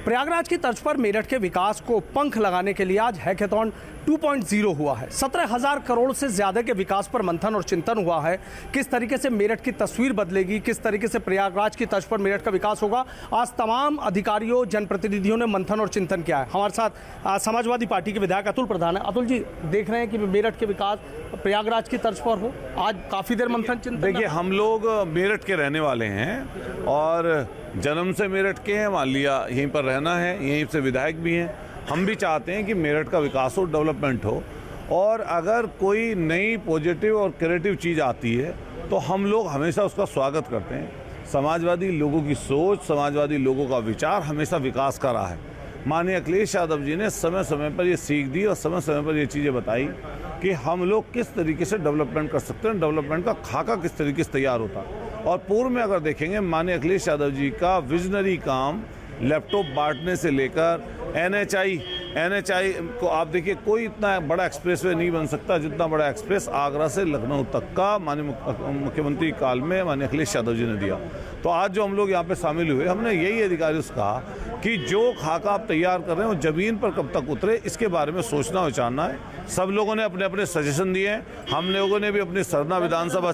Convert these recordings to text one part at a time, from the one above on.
प्रयागराज की तर्ज पर मेरठ के विकास को पंख लगाने के लिए आज हैकेथॉन 2.0 हुआ है। 17,000 करोड़ से ज्यादा के विकास पर मंथन और चिंतन हुआ है। किस तरीके से मेरठ की तस्वीर बदलेगी, किस तरीके से प्रयागराज की तर्ज पर मेरठ का विकास होगा, आज तमाम अधिकारियों जनप्रतिनिधियों ने मंथन और चिंतन किया है। हमारे साथ समाजवादी पार्टी के विधायक अतुल प्रधान है। अतुल जी, देख रहे हैं कि मेरठ के विकास प्रयागराज की तर्ज पर हो, आज काफी देर मंथन चिंतन। देखिए, हम लोग मेरठ के रहने वाले हैं और जन्म से मेरठ के हैं, मान लिया यहीं पर रहना है, यहीं से विधायक भी हैं। हम भी चाहते हैं कि मेरठ का विकास हो, डेवलपमेंट हो, और अगर कोई नई पॉजिटिव और क्रिएटिव चीज़ आती है तो हम लोग हमेशा उसका स्वागत करते हैं। समाजवादी लोगों की सोच, समाजवादी लोगों का विचार हमेशा विकास का रहा है। माननीय अखिलेश यादव जी ने समय समय पर ये सीख दी और समय समय पर ये चीज़ें बताई कि हम लोग किस तरीके से डेवलपमेंट कर सकते हैं, डेवलपमेंट का खाका किस तरीके से तैयार होता है। और पूर्व में अगर देखेंगे, माननीय अखिलेश यादव जी का विजनरी काम लैपटॉप बांटने से लेकर एनएचआई को आप देखिए, कोई इतना बड़ा एक्सप्रेसवे नहीं बन सकता जितना बड़ा एक्सप्रेस आगरा से लखनऊ तक का माननीय मुख्यमंत्री काल में माननीय अखिलेश यादव जी ने दिया। तो आज जो हम लोग यहाँ पे शामिल हुए, हमने यही अधिकारियों से कहा कि जो खाका आप तैयार कर रहे हैं वो ज़मीन पर कब तक उतरे, इसके बारे में सोचना विचारना है। सब लोगों ने अपने अपने सजेशन दिए हैं। हम लोगों ने भी अपनी सरना विधानसभा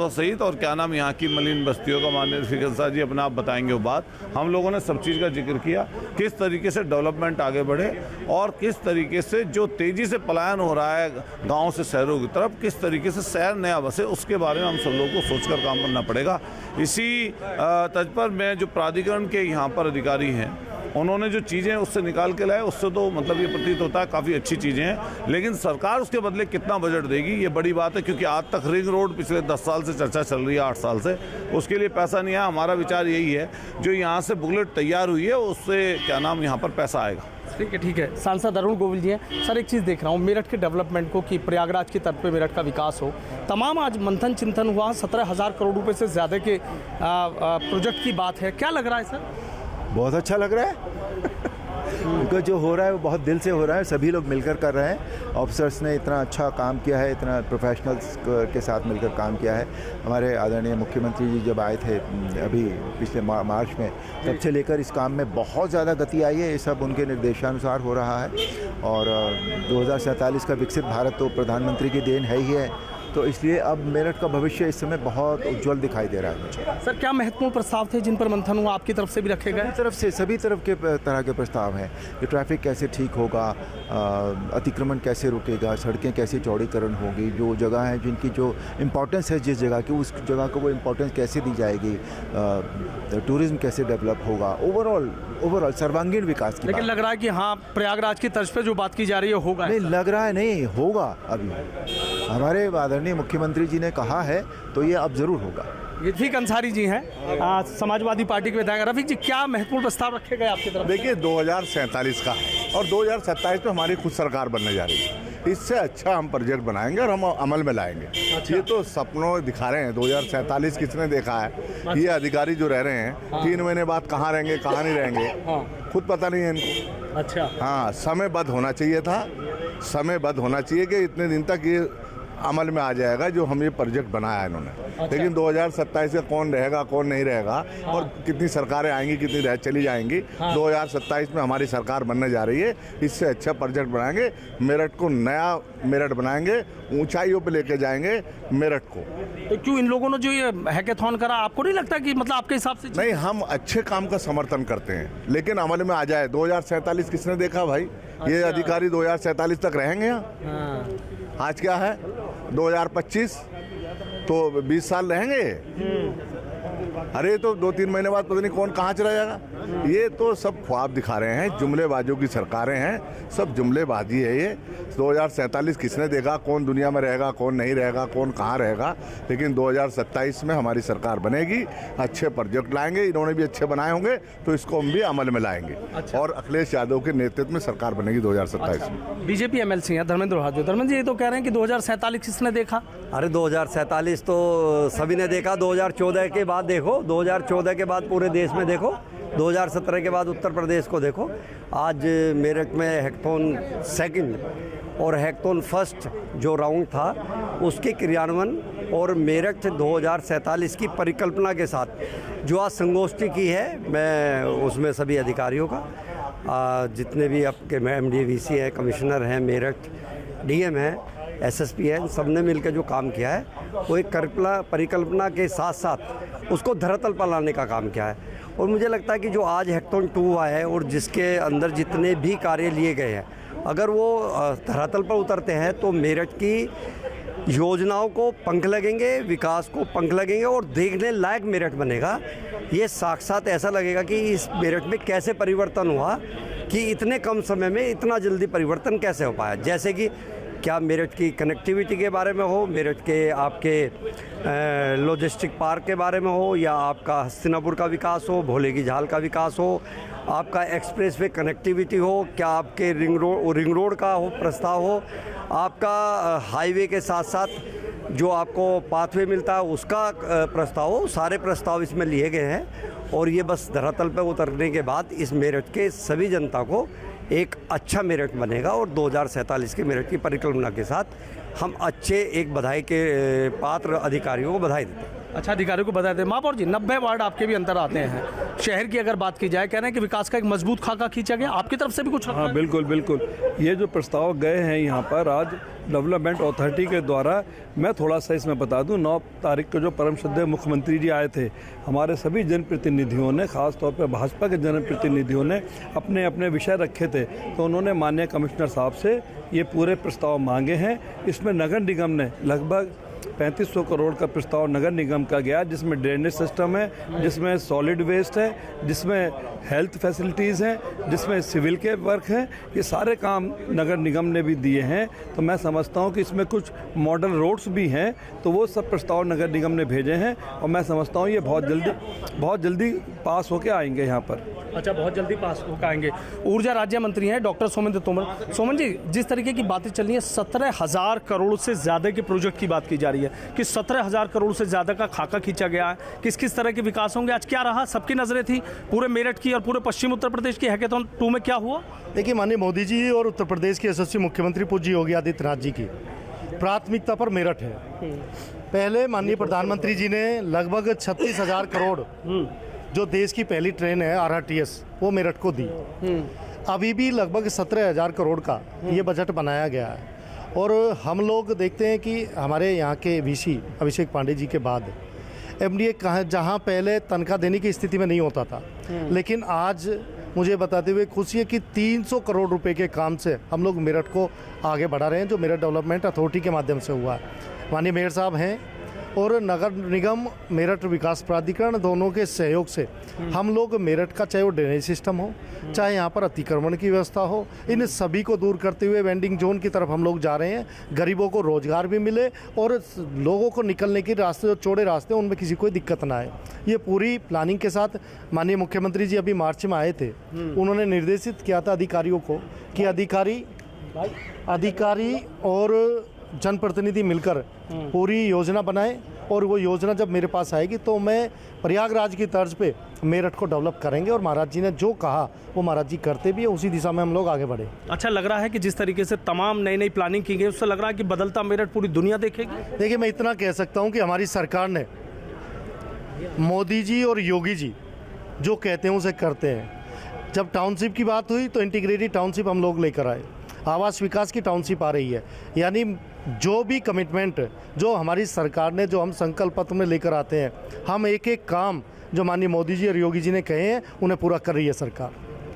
सहित और क्या नाम यहाँ की मलिन बस्तियों का माननीय फिकर साहब जी अपना आप बताएंगे वो बात। हम लोगों ने सब चीज़ का जिक्र किया, किस तरीके से डेवलपमेंट आगे बढ़े और किस तरीके से जो तेज़ी से पलायन हो रहा है गाँव से शहरों की तरफ, किस तरीके से शहर नया बसे, उसके बारे में हम सब लोगों को सोचकर काम करना पड़ेगा। इसी तर्ज पर मैं जो प्राधिकरण के यहाँ पर अधिकारी हैं, उन्होंने जो चीज़ें उससे निकाल के लाए, उससे तो मतलब ये प्रतीत होता है काफ़ी अच्छी चीज़ें हैं, लेकिन सरकार उसके बदले कितना बजट देगी ये बड़ी बात है। क्योंकि आज तक रिंग रोड पिछले 10 साल से चर्चा चल रही है, 8 साल से, उसके लिए पैसा नहीं है। हमारा विचार यही है, जो यहाँ से बुलेट तैयार हुई है उससे क्या नाम यहाँ पर पैसा आएगा। ठीक है। सांसद अरुण गोविल जी हैं। सर, एक चीज़ देख रहा हूँ मेरठ के डेवलपमेंट को कि प्रयागराज की तर्ज पे मेरठ का विकास हो, तमाम आज मंथन चिंतन हुआ। 17,000 करोड़ रुपए से ज़्यादा के प्रोजेक्ट की बात है। क्या लग रहा है सर? बहुत अच्छा लग रहा है क्योंकि जो हो रहा है वो बहुत दिल से हो रहा है, सभी लोग मिलकर कर रहे हैं। ऑफिसर्स ने इतना अच्छा काम किया है, इतना प्रोफेशनल्स के साथ मिलकर काम किया है। हमारे आदरणीय मुख्यमंत्री जी जब आए थे अभी पिछले मार्च में, तब से लेकर इस काम में बहुत ज़्यादा गति आई है। ये सब उनके निर्देशानुसार हो रहा है और 2047 का विकसित भारत तो प्रधानमंत्री की देन है ही है। तो इसलिए अब मेरठ का भविष्य इस समय बहुत उज्जवल दिखाई दे रहा है मुझे। सर, क्या महत्वपूर्ण प्रस्ताव थे जिन पर मंथन हुआ, आपकी तरफ से भी रखे गए? सभी तरफ के तरह के प्रस्ताव हैं कि ट्रैफिक कैसे ठीक होगा, अतिक्रमण कैसे रुकेगा, सड़कें कैसे चौड़ीकरण होगी, जो जगह है जिनकी जो इम्पोर्टेंस है जिस जगह की, उस जगह को वो इम्पोर्टेंस कैसे दी जाएगी, टूरिज्म कैसे डेवलप होगा, ओवरऑल सर्वांगीण विकास की। लेकिन लग रहा है कि हाँ, प्रयागराज की तर्ज पे जो बात की जा रही है होगा? नहीं लग रहा है, नहीं होगा। अभी हमारे आदरणीय मुख्यमंत्री जी ने कहा है तो ये अब जरूर होगा। रफीक अंसारी जी हैं, समाजवादी पार्टी के विधायक। रफीक जी, क्या महत्वपूर्ण प्रस्ताव रखे गए आपकी तरफ? देखिए, 2047 का है और 2027 में हमारी खुद सरकार बनने जा रही है। इससे अच्छा हम प्रोजेक्ट बनाएंगे और हम अमल में लाएंगे। अच्छा। ये तो सपनों दिखा रहे हैं, 2047 किसने देखा है? अच्छा। ये अधिकारी जो रह रहे हैं, हाँ। 3 महीने बाद कहाँ रहेंगे कहाँ नहीं रहेंगे, हाँ। खुद पता नहीं है इनको। अच्छा। हाँ, समयबद्ध होना चाहिए था, समयबद्ध होना चाहिए कि इतने दिन तक ये अमल में आ जाएगा जो हम ये प्रोजेक्ट बनाया है इन्होंने। अच्छा। लेकिन 2027 का कौन रहेगा कौन नहीं रहेगा, हाँ। और कितनी सरकारें आएंगी कितनी चली जाएंगी, हाँ। 2027 में हमारी सरकार बनने जा रही है। इससे अच्छा प्रोजेक्ट बनाएंगे, मेरठ को नया मेरठ बनाएंगे, ऊंचाइयों पे लेके जाएंगे मेरठ को। तो क्यों इन लोगों ने जो ये हैकेथॉन करा, आपको नहीं लगता कि मतलब आपके हिसाब से? नहीं, हम अच्छे काम का समर्थन करते हैं, लेकिन अमल में आ जाए। 2047 किसने देखा भाई? अच्छा। ये अधिकारी 2047 तक रहेंगे यहाँ? हाँ। आज क्या है 2025, तो 20 साल रहेंगे। अरे तो 2-3 महीने बाद पता नहीं कौन कहाँ चला जाएगा। ये तो सब ख्वाब दिखा रहे हैं, जुमलेबाजों की सरकारें हैं, सब जुमलेबाजी है ये। 2047 किसने देखा, कौन दुनिया में रहेगा कौन नहीं रहेगा, कौन कहाँ रहेगा। लेकिन 2027 में हमारी सरकार बनेगी, अच्छे प्रोजेक्ट लाएंगे, इन्होंने भी अच्छे बनाए होंगे तो इसको हम भी अमल में लाएंगे। अच्छा। और अखिलेश यादव के नेतृत्व में सरकार बनेगी 2027 में। बीजेपी एमएलसी हैं धर्मेंद्र प्रधान जी, ये तो कह रहे हैं कि 2047 किसने देखा? अरे 2047 तो सभी ने देखा। 2014 के बाद देखो, 2014 के बाद पूरे देश में देखो, 2017 के बाद उत्तर प्रदेश को देखो। आज मेरठ में हैकेथॉन सेकंड और हैकेथॉन फर्स्ट जो राउंड था उसके क्रियान्वयन और मेरठ 2047 की परिकल्पना के साथ जो आज संगोष्ठी की है, मैं उसमें सभी अधिकारियों का, जितने भी आपके MD VC हैं, कमिश्नर हैं मेरठ, DM हैं, SSP है, सब ने मिलकर जो काम किया है वो एक परिकल्पना के साथ साथ उसको धरातल पर लाने का काम किया है। और मुझे लगता है कि जो आज हैकेथॉन 2 हुआ है और जिसके अंदर जितने भी कार्य लिए गए हैं, अगर वो धरातल पर उतरते हैं तो मेरठ की योजनाओं को पंख लगेंगे, विकास को पंख लगेंगे और देखने लायक मेरठ बनेगा। ये साक्षात ऐसा लगेगा कि इस मेरठ में कैसे परिवर्तन हुआ, कि इतने कम समय में इतना जल्दी परिवर्तन कैसे हो पाया। जैसे कि क्या मेरठ की कनेक्टिविटी के बारे में हो, मेरठ के आपके लॉजिस्टिक पार्क के बारे में हो, या आपका हस्तिनापुर का विकास हो, भोले की झाल का विकास हो, आपका एक्सप्रेस वे कनेक्टिविटी हो, क्या आपके रिंग रोड का हो प्रस्ताव हो, आपका हाईवे के साथ साथ जो आपको पाथवे मिलता है उसका प्रस्ताव हो, सारे प्रस्ताव इसमें लिए गए हैं। और ये बस धरातल पर उतरने के बाद इस मेरठ के सभी जनता को एक अच्छा मेरठ बनेगा और 2047 के मेरठ की परिकल्पना के साथ हम अच्छे एक बधाई के पात्र अधिकारियों को बधाई देते हैं। अच्छा, अधिकारियों को बता दें। महापौर जी, 90 वार्ड आपके भी अंदर आते हैं। शहर की अगर बात की जाए, कह रहे हैं कि विकास का एक मजबूत खाका खींचा गया, आपकी तरफ से भी कुछ? हाँ, बिल्कुल बिल्कुल। ये जो प्रस्ताव गए हैं यहाँ पर आज डेवलपमेंट अथॉरिटी के द्वारा, मैं थोड़ा सा इसमें बता दूं, 9 तारीख को जो परम श्रद्धेय मुख्यमंत्री जी आए थे, हमारे सभी जनप्रतिनिधियों ने, खासतौर पर भाजपा के जनप्रतिनिधियों ने अपने अपने विषय रखे थे, तो उन्होंने माननीय कमिश्नर साहब से ये पूरे प्रस्ताव मांगे हैं। इसमें नगर निगम ने लगभग 3500 करोड़ का प्रस्ताव नगर निगम का गया, जिसमें ड्रेनेज सिस्टम है, जिसमें सॉलिड वेस्ट है, जिसमें हेल्थ फैसिलिटीज़ हैं, जिसमें सिविल के वर्क हैं। ये सारे काम नगर निगम ने भी दिए हैं। तो मैं समझता हूँ कि इसमें कुछ मॉडल रोड्स भी हैं, तो वो सब प्रस्ताव नगर निगम ने भेजे हैं और मैं समझता हूँ ये बहुत जल्दी पास होके आएंगे यहाँ पर। अच्छा, बहुत जल्दी पास होकर आएंगे। ऊर्जा राज्य मंत्री हैं डॉक्टर सोमेंद्र तोमर। सोमन जी, जिस तरीके की बातें चल रही हैं, 17,000 करोड़ से ज़्यादा के प्रोजेक्ट की बात की जा रही है कि 17,000 करोड़ से ज़्यादा का खाका खींचा गया है, किस किस तरह के विकास होंगे। आज क्या रहा, सबकी नज़रें थी पूरे मेरठ की और पूरे पश्चिम उत्तर प्रदेश की। हैकेथॉन 2 में क्या हुआ? देखिए, माननीय मोदी जी और उत्तर प्रदेश के यशस्वी मुख्यमंत्री पूज्य योगी आदित्यनाथ जी की प्राथमिकता पर मेरठ है। पहले माननीय प्रधानमंत्री जी ने लगभग 36,000 करोड़ जो देश की पहली ट्रेन है RRTS, वो मेरठ को दी। अभी भी लगभग 17,000 करोड़ का ये बजट बनाया गया है। और हम लोग देखते हैं कि हमारे यहाँ के VC अभिषेक पांडे जी के बाद MDA कहाँ, जहाँ पहले तनख्वाह देने की स्थिति में नहीं होता था, लेकिन आज मुझे बताते हुए खुशी है कि 300 करोड़ रुपए के काम से हम लोग मेरठ को आगे बढ़ा रहे हैं, जो मेरठ डेवलपमेंट अथॉरिटी के माध्यम से हुआ है। माननीय मेयर साहब हैं और नगर निगम मेरठ विकास प्राधिकरण, दोनों के सहयोग से हम लोग मेरठ का, चाहे वो ड्रेनेज सिस्टम हो, चाहे यहाँ पर अतिक्रमण की व्यवस्था हो, इन सभी को दूर करते हुए वेंडिंग जोन की तरफ हम लोग जा रहे हैं। गरीबों को रोजगार भी मिले और लोगों को निकलने के रास्ते, जो चौड़े रास्ते, उनमें किसी को दिक्कत ना आए। ये पूरी प्लानिंग के साथ माननीय मुख्यमंत्री जी अभी मार्च में आए थे, उन्होंने निर्देशित किया था अधिकारियों को कि अधिकारी और जनप्रतिनिधि मिलकर पूरी योजना बनाएं, और वो योजना जब मेरे पास आएगी तो मैं प्रयागराज की तर्ज पे मेरठ को डेवलप करेंगे। और महाराज जी ने जो कहा वो महाराज जी करते भी है, उसी दिशा में हम लोग आगे बढ़े। अच्छा, लग रहा है कि जिस तरीके से तमाम नई प्लानिंग की गई, उससे लग रहा है कि बदलता मेरठ पूरी दुनिया देखेगी। देखिए, मैं इतना कह सकता हूँ कि हमारी सरकार ने, मोदी जी और योगी जी जो कहते हैं उसे करते हैं। जब टाउनशिप की बात हुई तो इंटीग्रेटेड टाउनशिप हम लोग लेकर आए, आवास विकास की टाउनशिप आ रही है। यानी जो भी कमिटमेंट जो हमारी सरकार ने, जो हम संकल्प पत्र में लेकर आते हैं, हम एक एक काम जो माननीय मोदी जी और योगी जी ने कहे हैं उन्हें पूरा कर रही है सरकार।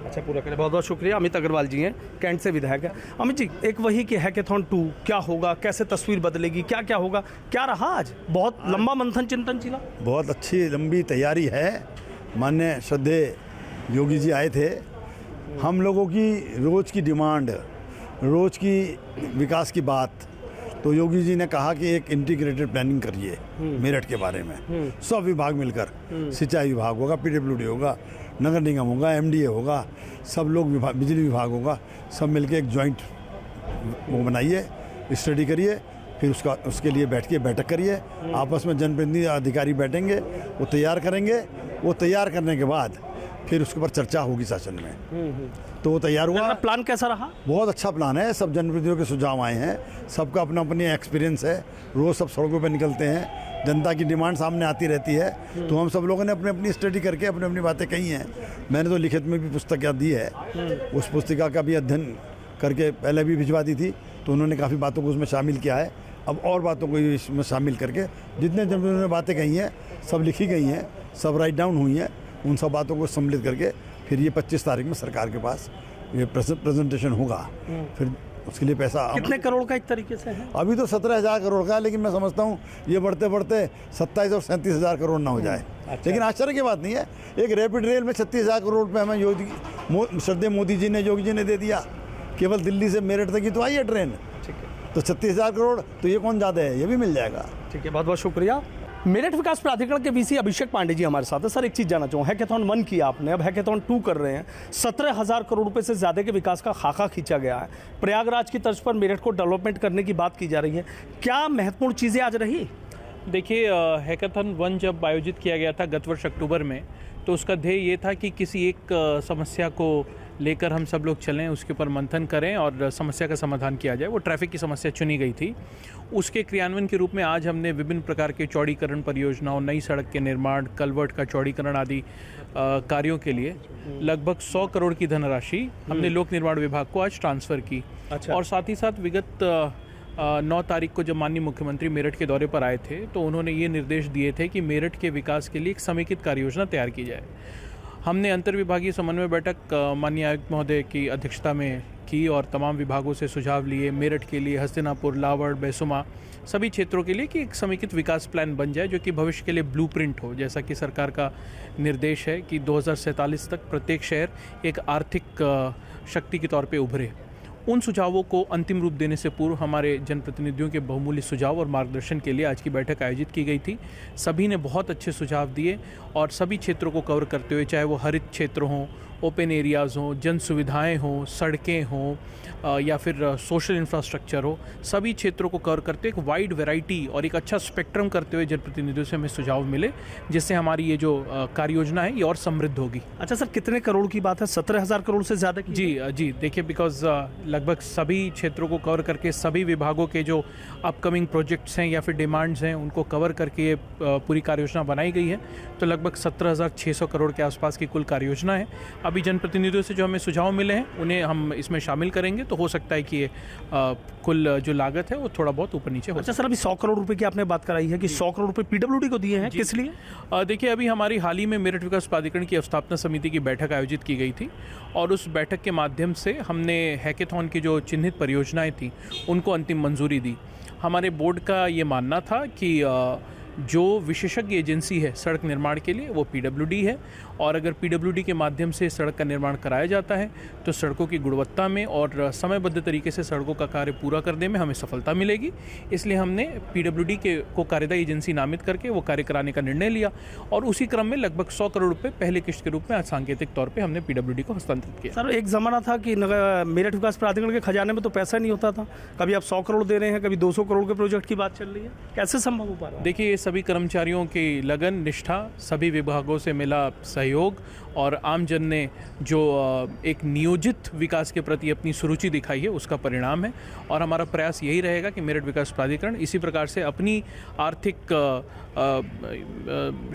अच्छा, पूरा करें। बहुत बहुत शुक्रिया। अमित अग्रवाल जी हैं, कैंट से विधायक है। अमित जी, एक वही कि हैकेथॉन 2 क्या होगा, कैसे तस्वीर बदलेगी, क्या क्या होगा, क्या रहा? आज बहुत लंबा मंथन चिंतन चला, बहुत अच्छी लंबी तैयारी है। माननीय श्रद्धेय योगी जी आए थे, हम लोगों की रोज़ की डिमांड, रोज़ की विकास की बात, तो योगी जी ने कहा कि एक इंटीग्रेटेड प्लानिंग करिए मेरठ के बारे में। सब विभाग मिलकर, सिंचाई विभाग होगा, PWD होगा, नगर निगम होगा, MDA होगा, सब लोग विभाग, बिजली विभाग होगा, सब मिलके एक जॉइंट वो बनाइए, स्टडी करिए, फिर उसके लिए बैठक करिए। आपस में जनप्रतिनिधि अधिकारी बैठेंगे, वो तैयार करेंगे। वो तैयार करने के बाद फिर उसके ऊपर चर्चा होगी शासन में। तो वो तैयार हुआ। प्लान कैसा रहा? बहुत अच्छा प्लान है, सब जनप्रतिनिधियों के सुझाव आए हैं, सबका अपना अपनी एक्सपीरियंस है, रोज़ सब सड़कों पर निकलते हैं, जनता की डिमांड सामने आती रहती है, तो हम सब लोगों ने अपनी अपनी स्टडी करके अपनी अपनी बातें कही हैं। मैंने तो लिखित में भी पुस्तक दी है, उस पुस्तिका का भी अध्ययन करके पहले भी भिजवा दी थी, तो उन्होंने काफ़ी बातों को उसमें शामिल किया है। अब और बातों को इसमें शामिल करके जितने जनप्रतिनिधियों ने बातें कही हैं सब लिखी गई हैं, सब राइट डाउन हुई हैं, उन सब बातों को सम्मिलित करके फिर ये 25 तारीख में सरकार के पास ये प्रेजेंटेशन होगा। फिर उसके लिए पैसा कितने करोड़ का एक तरीके से है? अभी तो 17,000 करोड़ का है, लेकिन मैं समझता हूँ ये बढ़ते बढ़ते 27 और 37,000 करोड़ ना हो जाए। लेकिन आश्चर्य की बात नहीं है, एक रैपिड रेल में 36,000 करोड़ रुपये हमें श्रद्धेय मोदी जी ने, योगी जी ने दे दिया। केवल दिल्ली से मेरठ तक ही तो आई है ट्रेन, तो 36,000 करोड़ तो ये कौन ज़्यादा है, ये भी मिल जाएगा। ठीक है, बहुत बहुत शुक्रिया। मेरठ विकास प्राधिकरण के वीसी अभिषेक पांडे जी हमारे साथ है। सर, एक चीज़ जानना चाहूँ, हैकेथॉन 1 किया आपने, अब हैकेथॉन 2 कर रहे हैं, 17,000 करोड़ रुपए से ज़्यादा के विकास का खाका खींचा गया है। प्रयागराज की तर्ज पर मेरठ को डेवलपमेंट करने की बात की जा रही है, क्या महत्वपूर्ण चीज़ें आज रही? देखिए, हैकेथॉन 1 जब आयोजित किया गया था गत वर्ष अक्टूबर में, तो उसका ध्येय ये था कि किसी एक समस्या को लेकर हम सब लोग चलें, उसके ऊपर मंथन करें और समस्या का समाधान किया जाए। वो ट्रैफिक की समस्या चुनी गई थी। उसके क्रियान्वयन के रूप में आज हमने विभिन्न प्रकार के चौड़ीकरण परियोजनाओं, नई सड़क के निर्माण, कलवर्ट का चौड़ीकरण आदि कार्यों के लिए लगभग 100 करोड़ की धनराशि हमने लोक निर्माण विभाग को आज ट्रांसफ़र की। और साथ ही साथ विगत 9 तारीख को जब माननीय मुख्यमंत्री मेरठ के दौरे पर आए थे, तो उन्होंने ये निर्देश दिए थे कि मेरठ के विकास के लिए एक समेकित कार्य योजना तैयार की जाए। हमने अंतर्विभागीय समन्वय बैठक माननीय आयुक्त महोदय की अध्यक्षता में की और तमाम विभागों से सुझाव लिए, मेरठ के लिए, हस्तिनापुर, लावड़, बेसुमा सभी क्षेत्रों के लिए कि एक समेकित विकास प्लान बन जाए जो कि भविष्य के लिए ब्लूप्रिंट हो। जैसा कि सरकार का निर्देश है कि 2047 तक प्रत्येक शहर एक आर्थिक शक्ति के तौर पे उभरे। उन सुझावों को अंतिम रूप देने से पूर्व हमारे जनप्रतिनिधियों के बहुमूल्य सुझाव और मार्गदर्शन के लिए आज की बैठक आयोजित की गई थी। सभी ने बहुत अच्छे सुझाव दिए और सभी क्षेत्रों को कवर करते हुए, चाहे वो हरित क्षेत्र हों, ओपन एरियाज़ हों, जन सुविधाएँ हों, सड़कें हों या फिर सोशल इंफ्रास्ट्रक्चर हो, सभी क्षेत्रों को कवर करते एक वाइड वैरायटी और एक अच्छा स्पेक्ट्रम करते हुए जनप्रतिनिधियों से हमें सुझाव मिले, जिससे हमारी ये जो कार्य योजना है ये और समृद्ध होगी। अच्छा सर, कितने करोड़ की बात है? 17,000 करोड़ से ज़्यादा की? जी देखिए, बिकॉज लगभग सभी क्षेत्रों को कवर करके सभी विभागों के जो अपकमिंग प्रोजेक्ट्स हैं या फिर डिमांड्स हैं उनको कवर करके ये पूरी कार्य योजना बनाई गई है। तो लगभग 17,600 करोड़ के आसपास की कुल कार्य योजना है। अभी जनप्रतिनिधियों से जो हमें सुझाव मिले हैं उन्हें हम इसमें शामिल करेंगे, तो हो सकता है कि ये कुल जो लागत है वो थोड़ा बहुत ऊपर नीचे हो। अच्छा सर, अभी 100 करोड़ रुपए की आपने बात कराई है कि 100 करोड़ रुपए पीडब्ल्यूडी को दिए हैं, किस लिए? देखिए, अभी हमारी हाल ही में मेरठ विकास प्राधिकरण की अवस्थापना समिति की बैठक आयोजित की गई थी और उस बैठक के माध्यम से हमने हैकेथॉन की जो चिन्हित परियोजनाएं थी उनको अंतिम मंजूरी दी। हमारे बोर्ड का ये मानना था कि जो विशेषज्ञ एजेंसी है सड़क निर्माण के लिए वो पीडब्ल्यूडी है, और अगर पीडब्ल्यूडी के माध्यम से सड़क का निर्माण कराया जाता है तो सड़कों की गुणवत्ता में और समयबद्ध तरीके से सड़कों का कार्य पूरा करने में हमें सफलता मिलेगी। इसलिए हमने पीडब्ल्यूडी को कार्यदायी एजेंसी नामित करके वो कार्य कराने का निर्णय लिया और उसी क्रम में लगभग 100 करोड़ रुपये पहले किश्त के रूप में आज सांकेतिक तौर पर हमने पीडब्ल्यूडी को हस्तांतरित किया। सर, एक ज़माना था कि मेरठ विकास प्राधिकरण के खजाने में तो पैसा नहीं होता था, कभी आप 100 करोड़ दे रहे हैं, कभी 200 करोड़ के प्रोजेक्ट की बात चल रही है, कैसे संभव हो पा रहा है? देखिए, सभी कर्मचारियों की लगन, निष्ठा, सभी विभागों से मिला सहयोग और आमजन ने जो एक नियोजित विकास के प्रति अपनी सुरुचि दिखाई है उसका परिणाम है। और हमारा प्रयास यही रहेगा कि मेरठ विकास प्राधिकरण इसी प्रकार से अपनी आर्थिक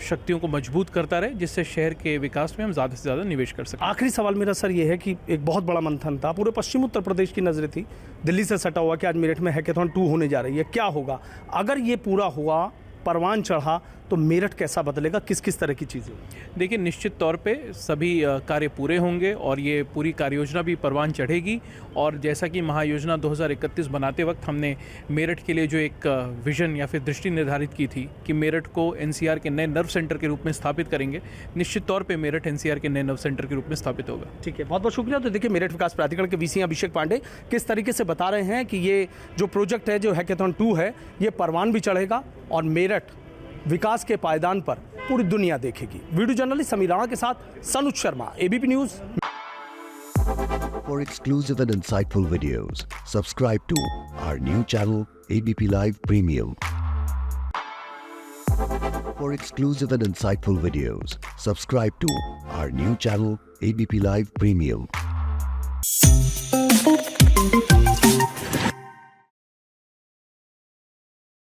शक्तियों को मजबूत करता रहे, जिससे शहर के विकास में हम ज़्यादा से ज़्यादा निवेश कर सकें। आखिरी सवाल मेरा सर ये है कि एक बहुत बड़ा मंथन था, पूरे पश्चिम उत्तर प्रदेश की नज़रें थी, दिल्ली से सटा हुआ कि आज मेरठ में हैकेथॉन 2 होने जा रही है, क्या होगा? अगर ये पूरा हुआ, परवान चढ़ा, तो मेरठ कैसा बदलेगा, किस किस तरह की चीज़ें? देखिए, निश्चित तौर पे सभी कार्य पूरे होंगे और ये पूरी कार्य योजना भी परवान चढ़ेगी। और जैसा कि महायोजना 2031 बनाते वक्त हमने मेरठ के लिए जो एक विजन या फिर दृष्टि निर्धारित की थी कि मेरठ को एनसीआर के नए नर्व सेंटर के रूप में स्थापित करेंगे, निश्चित तौर पे मेरठ एनसीआर के नए नर्व सेंटर के रूप में स्थापित होगा। ठीक है, बहुत बहुत शुक्रिया। तो देखिए, मेरठ विकास प्राधिकरण के वीसी अभिषेक पांडे किस तरीके से बता रहे हैं कि ये जो प्रोजेक्ट है, जो हैकेथॉन 2 है, ये परवान भी चढ़ेगा और मेरठ विकास के पायदान पर पूरी दुनिया देखेगी। वीडियो जर्नलिस्ट समीर राणा के साथ Sanuj Sharma, ABP News. For exclusive and insightful videos, subscribe to our new channel ABP Live Premium. For exclusive and insightful videos, subscribe to our new channel, ABP Live Premium.